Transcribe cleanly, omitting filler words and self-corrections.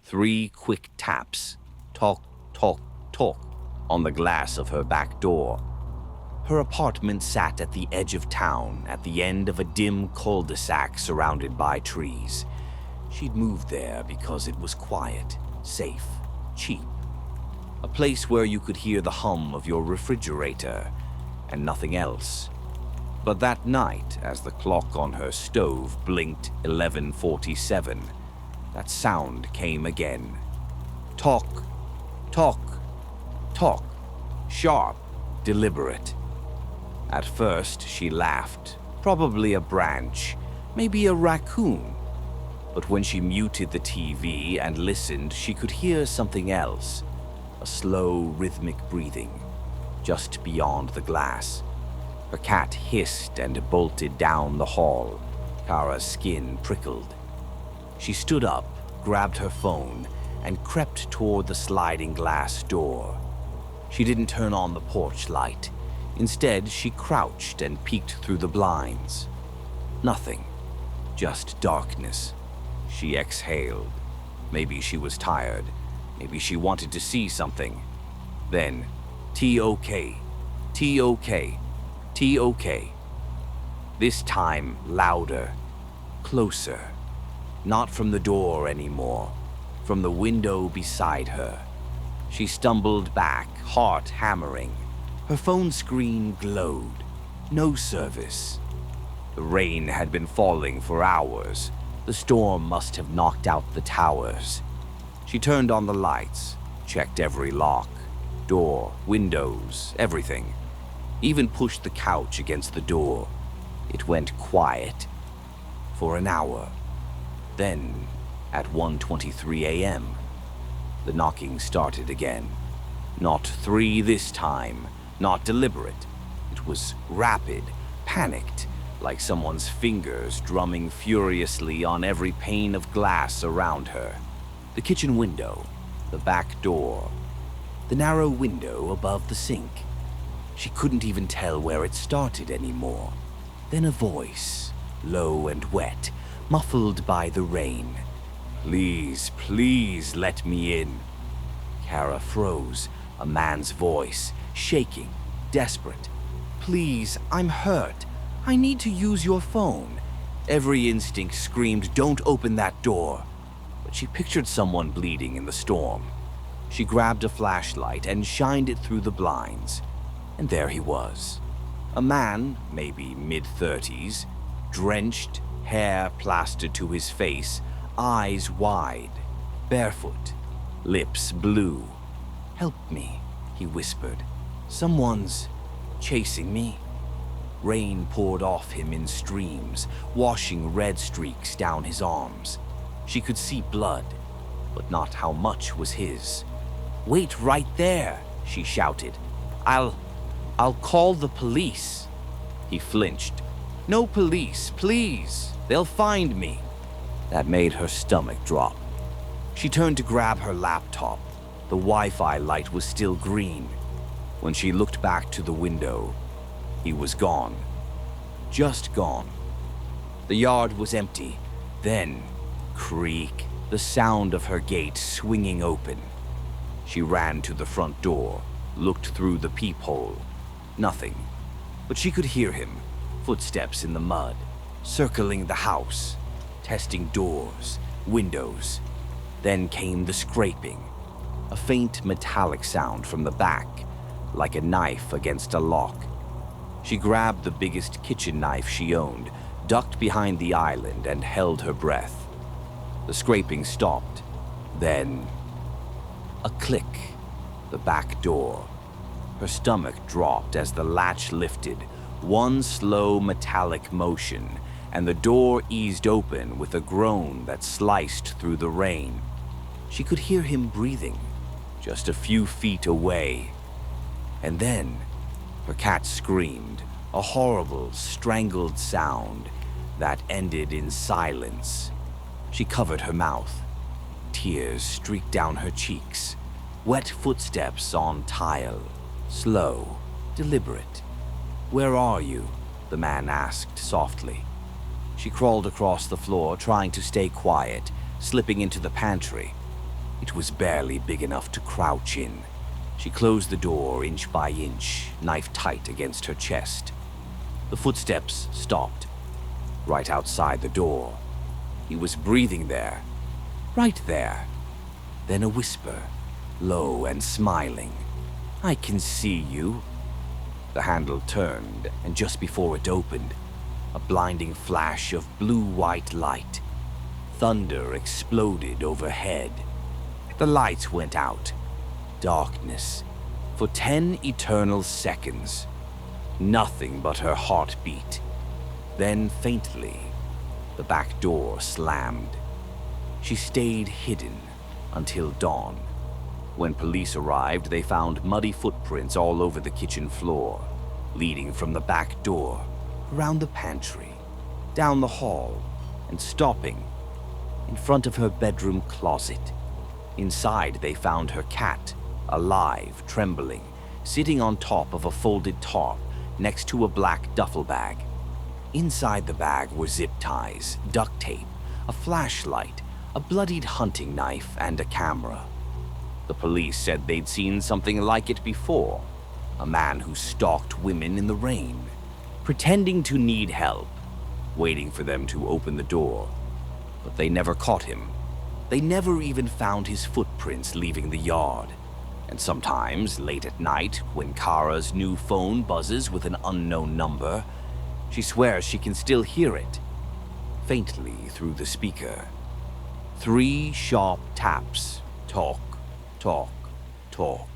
3 quick taps, talk, talk, talk, on the glass of her back door. Her apartment sat at the edge of town, at the end of a dim cul-de-sac surrounded by trees. She'd moved there because it was quiet, safe, cheap. A place where you could hear the hum of your refrigerator and nothing else. But that night, as the clock on her stove blinked 11:47, that sound came again. Talk, talk, talk, sharp, deliberate. At first, she laughed, probably a branch, maybe a raccoon. But when she muted the TV and listened, she could hear something else, a slow, rhythmic breathing, just beyond the glass. Her cat hissed and bolted down the hall. Kara's skin prickled. She stood up, grabbed her phone, and crept toward the sliding glass door. She didn't turn on the porch light. Instead, she crouched and peeked through the blinds. Nothing, just darkness. She exhaled. Maybe she was tired. Maybe she wanted to see something. Then, T-OK, T-OK, T-OK. This time, louder, closer. Not from the door anymore, from the window beside her. She stumbled back, heart hammering. Her phone screen glowed. No service. The rain had been falling for hours. The storm must have knocked out the towers. She turned on the lights, checked every lock, door, windows, everything. Even pushed the couch against the door. It went quiet. For an hour. Then, at 1:23 a.m., the knocking started again. Not 3 this time, not deliberate. It was rapid, panicked, like someone's fingers drumming furiously on every pane of glass around her. The kitchen window, the back door, the narrow window above the sink. She couldn't even tell where it started anymore. Then a voice, low and wet, muffled by the rain. "Please, please let me in." Kara froze, a man's voice, shaking, desperate. "Please, I'm hurt. I need to use your phone." Every instinct screamed, "Don't open that door." But she pictured someone bleeding in the storm. She grabbed a flashlight and shined it through the blinds. And there he was. A man, maybe mid-30s, drenched, hair plastered to his face, eyes wide, barefoot, lips blue. "Help me," he whispered. "Someone's chasing me." Rain poured off him in streams, washing red streaks down his arms. She could see blood, but not how much was his. "Wait right there," she shouted. I'll call the police." He flinched. "No police, please. They'll find me." That made her stomach drop. She turned to grab her laptop. The Wi-Fi light was still green. When she looked back to the window, he was gone. Just gone. The yard was empty. Then, creak, the sound of her gate swinging open. She ran to the front door, looked through the peephole. Nothing. But she could hear him, footsteps in the mud, circling the house, testing doors, windows. Then came the scraping, a faint metallic sound from the back, like a knife against a lock. She grabbed the biggest kitchen knife she owned, ducked behind the island, and held her breath. The scraping stopped. Then, a click. The back door. Her stomach dropped as the latch lifted, one slow metallic motion, and the door eased open with a groan that sliced through the rain. She could hear him breathing, just a few feet away. And then, her cat screamed, a horrible, strangled sound that ended in silence. She covered her mouth. Tears streaked down her cheeks. Wet footsteps on tile. Slow, deliberate. "Where are you?" the man asked softly. She crawled across the floor, trying to stay quiet, slipping into the pantry. It was barely big enough to crouch in. She closed the door inch by inch, knife tight against her chest. The footsteps stopped, right outside the door. He was breathing there, right there. Then a whisper, low and smiling. "I can see you." The handle turned, and just before it opened, a blinding flash of blue-white light. Thunder exploded overhead. The lights went out. Darkness. For 10 eternal seconds. Nothing but her heartbeat. Then, faintly, the back door slammed. She stayed hidden until dawn. When police arrived, they found muddy footprints all over the kitchen floor, leading from the back door, around the pantry, down the hall, and stopping in front of her bedroom closet. Inside, they found her cat, alive, trembling, sitting on top of a folded tarp next to a black duffel bag. Inside the bag were zip ties, duct tape, a flashlight, a bloodied hunting knife, and a camera. The police said they'd seen something like it before, a man who stalked women in the rain, pretending to need help, waiting for them to open the door. But they never caught him. They never even found his footprints leaving the yard. And sometimes, late at night, when Kara's new phone buzzes with an unknown number, she swears she can still hear it, faintly through the speaker. 3 sharp taps. Talk, talk, talk.